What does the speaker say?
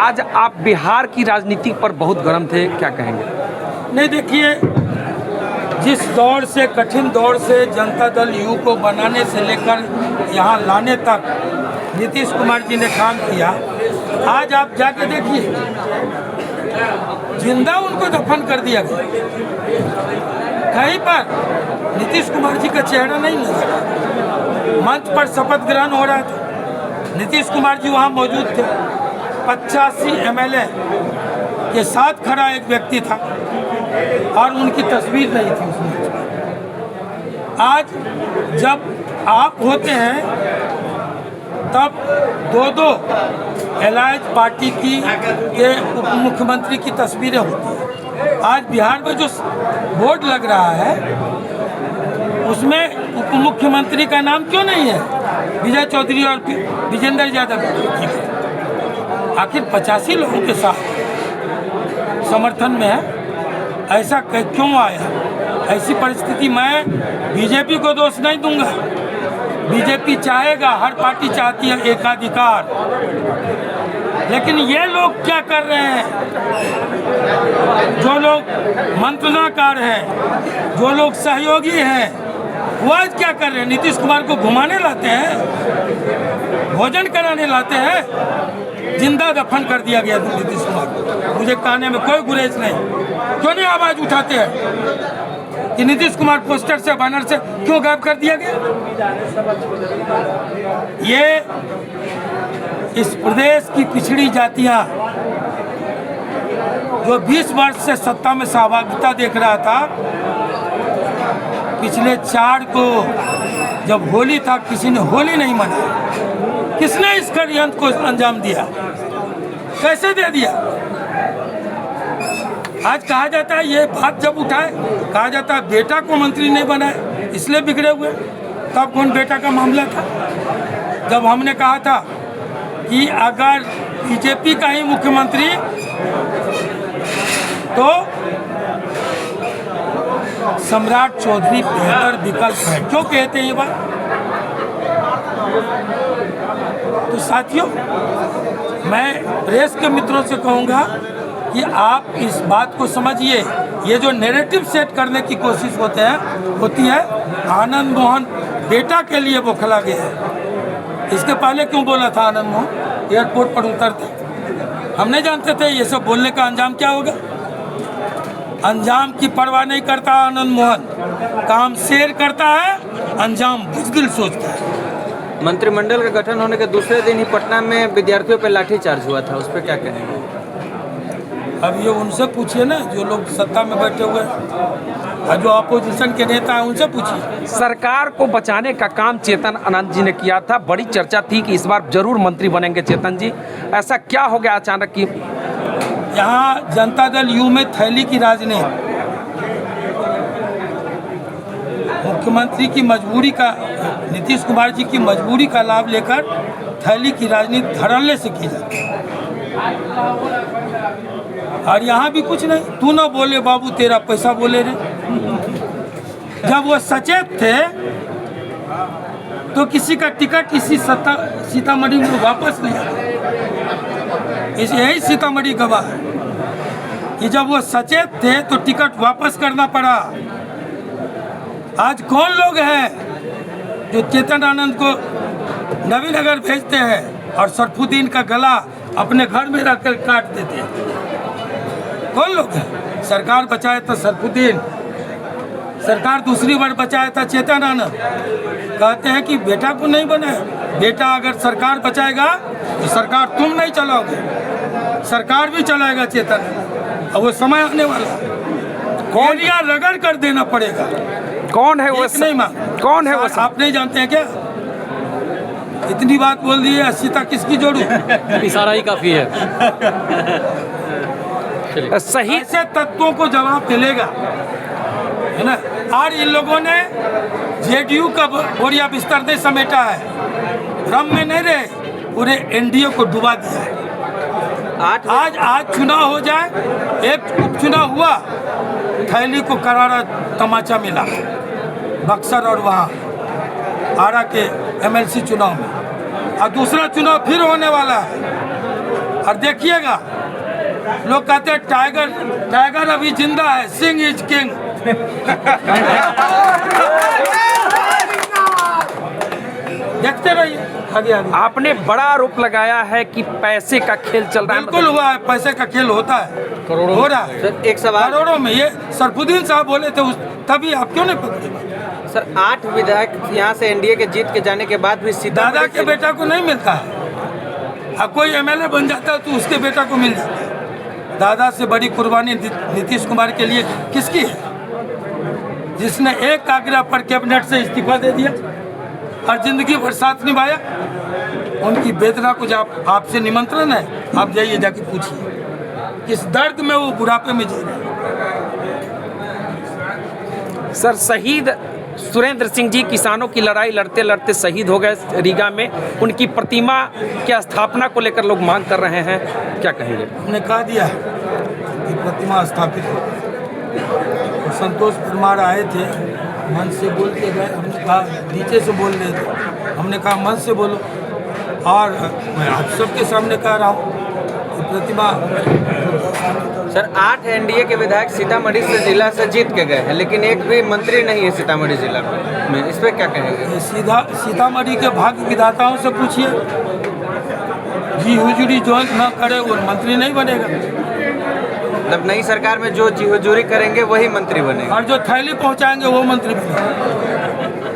आज आप बिहार की राजनीति पर बहुत गर्म थे, क्या कहेंगे? नहीं, देखिए, जिस दौर से, कठिन दौर से जनता दल यू को बनाने से लेकर यहाँ लाने तक नीतीश कुमार जी ने काम किया। आज आप जाके देखिए, जिंदा उनको दफन कर दिया गया। कहीं पर नीतीश कुमार जी का चेहरा नहीं नजर। मंच पर शपथ ग्रहण हो रहा था, नीतीश कुमार जी वहाँ मौजूद थे। 85 MLA के साथ खड़ा एक व्यक्ति था और उनकी तस्वीर नहीं थी उसमें। आज जब आप होते हैं तब दो एलायंस पार्टी की के उप मुख्यमंत्री की तस्वीरें होती हैं। आज बिहार में जो बोर्ड लग रहा है उसमें उप मुख्यमंत्री का नाम क्यों नहीं है? विजय चौधरी और विजेंद्र यादव। आखिर 85 लोगों के साथ समर्थन में है, ऐसा क्यों आया? ऐसी परिस्थिति मैं बीजेपी को दोष नहीं दूंगा। बीजेपी चाहेगा, हर पार्टी चाहती है एकाधिकार, लेकिन ये लोग क्या कर रहे हैं? जो लोग मंत्रणाकार हैं, जो लोग सहयोगी हैं, वो आज क्या कर रहे हैं? नीतीश कुमार को घुमाने लाते हैं, भोजन कराने लाते हैं। जिंदा दफन कर दिया गया नीतीश कुमार को। मुझे कहने में कोई गुरेज नहीं। क्यों नहीं आवाज उठाते हैं कि नीतीश कुमार पोस्टर से, बैनर से क्यों गायब कर दिया गया? ये इस प्रदेश की पिछड़ी जातियां जो 20 वर्ष से सत्ता में सहभागिता देख रहा था, पिछले 4 को जब होली था किसी ने होली नहीं मनाई। किसने इस षड्यंत्र को अंजाम दिया? कैसे दे दिया? आज कहा जाता है, ये बात जब उठाए, कहा जाता है बेटा को मंत्री नहीं बनाए इसलिए बिगड़े हुए। तब कौन बेटा का मामला था? जब हमने कहा था कि अगर बीजेपी का ही मुख्यमंत्री तो सम्राट चौधरी बेहतर विकल्प है। क्यों कहते हैं ये बात? तो साथियों, मैं प्रेस के मित्रों से कहूँगा कि आप इस बात को समझिए। ये जो नैरेटिव सेट करने की कोशिश होती है, आनंद मोहन बेटा के लिए बौखला गया है। इसके पहले क्यों बोला था आनंद मोहन एयरपोर्ट पर उतरते? हम नहीं जानते थे ये सब बोलने का अंजाम क्या होगा। अंजाम की परवाह नहीं करता आनंद मोहन, काम शेर करता है, अंजाम बुज़दिल सोचता है। मंत्रिमंडल का गठन होने के दूसरे दिन ही पटना में विद्यार्थियों पर लाठीचार्ज हुआ था, उस पर क्या कहेंगे? अब ये उनसे पूछिए ना, जो लोग सत्ता में बैठे हुए और जो अपोजिशन के नेता हैं, उनसे पूछिए। सरकार को बचाने का काम चेतन आनंद जी ने किया था। बड़ी चर्चा थी कि इस बार जरूर मंत्री बनेंगे चेतन जी। ऐसा क्या हो गया अचानक कि यहाँ जनता दल यू में थैली की राजनीति, मुख्यमंत्री की मजबूरी का, नीतीश कुमार जी की मजबूरी का लाभ लेकर थैली की राजनीति धड़ल्ले से की जाती है। और यहाँ भी कुछ नहीं, तू ना बोले बाबू तेरा पैसा बोले रे। जब वो सचेत थे तो किसी का टिकट इसी सीतामढ़ी में वापस नहीं आया। यही सीतामढ़ी गवाह है कि जब वो सचेत थे तो टिकट वापस करना पड़ा। आज कौन लोग हैं जो चेतन आनंद को नवीनगर भेजते हैं और सरफुद्दीन का गला अपने घर में रखकर काट देते हैं? कौन लोग हैं? सरकार बचाए तो सरफुद्दीन, सरकार दूसरी बार बचाया था चेतन आनंद। कहते हैं कि बेटा को नहीं बनाए। बेटा अगर सरकार बचाएगा तो सरकार तुम नहीं चलाओगे, सरकार भी चलाएगा चेतन। अब वो समय आने वाला, गोलियां रगड़ कर देना पड़ेगा। कौन है वो? नहीं मां, कौन है वो? आप नहीं जानते हैं क्या? इतनी बात बोल दी है, 80 तक किसकी जोड़ू? इशारा ही काफी है। सही ऐसे तत्वों को जवाब मिलेगा, है ना। और इन लोगों ने जेडीयू का बोरिया बिस्तर नहीं समेटा है, भ्रम में नहीं रहे, पूरे एनडीए को डुबा दिया है। आज चुनाव हो जाए, एक उपचुनाव हुआ, थैली को करारा तमाचा मिला बक्सर और वहाँ आरा के एमएलसी चुनाव में, और दूसरा चुनाव फिर होने वाला है। और देखिएगा, लोग कहते हैं टाइगर टाइगर अभी जिंदा है, सिंह इज किंग। देखते रहिए आगे आगे। आपने बड़ा आरोप लगाया है कि पैसे का खेल चल रहा है। बिल्कुल हुआ है, पैसे का खेल होता है, हो रहा है सर एक सवाल करोड़ों में। ये सरफुद्दीन साहब बोले थे तभी आप क्यों नहीं पकड़े? सर, 8 विधायक यहाँ से एनडीए के जीत के जाने के बाद भी दादा सीतामढ़ी के बेटा को नहीं मिलता है। अब कोई एमएलए बन जाता है तो उसके बेटा को मिल जाता है। दादा से बड़ी कुर्बानी नीतीश कुमार के लिए किसकी है? जिसने एक आग्रह पर कैबिनेट से इस्तीफा दे दिया और जिंदगी भर साथ निभाया। उनकी वेदना को आपसे निमंत्रण है, आप जाइए जाके पूछिए किस दर्द में वो बुढ़ापे में जी रहे हैं। सर, शहीद सुरेंद्र सिंह जी किसानों की लड़ाई लड़ते लड़ते शहीद हो गए रीगा में। उनकी प्रतिमा की स्थापना को लेकर लोग मांग कर रहे हैं, क्या कहेंगे? हमने कहा दिया है कि प्रतिमा स्थापित हो। और संतोष परमार आए थे, मन से बोल के गए। हमने कहा नीचे से बोल रहे थे, हमने कहा मन से बोलो। और मैं आप सबके सामने कह रहा हूँ कि प्रतिमा। सर, 8 एनडीए के विधायक सीतामढ़ी से जिला से जीत के गए हैं, लेकिन एक भी मंत्री नहीं है सीतामढ़ी जिला में, इस पर क्या कहेंगे? ये सीतामढ़ी के भाग्य विधाताओं से पूछिए, जी हुजूरी जो न करे वो मंत्री नहीं बनेगा। मतलब नई सरकार में जो जी हुजूरी करेंगे वही मंत्री बनेगा, और जो थैली पहुंचाएंगे वो मंत्री बनेगा।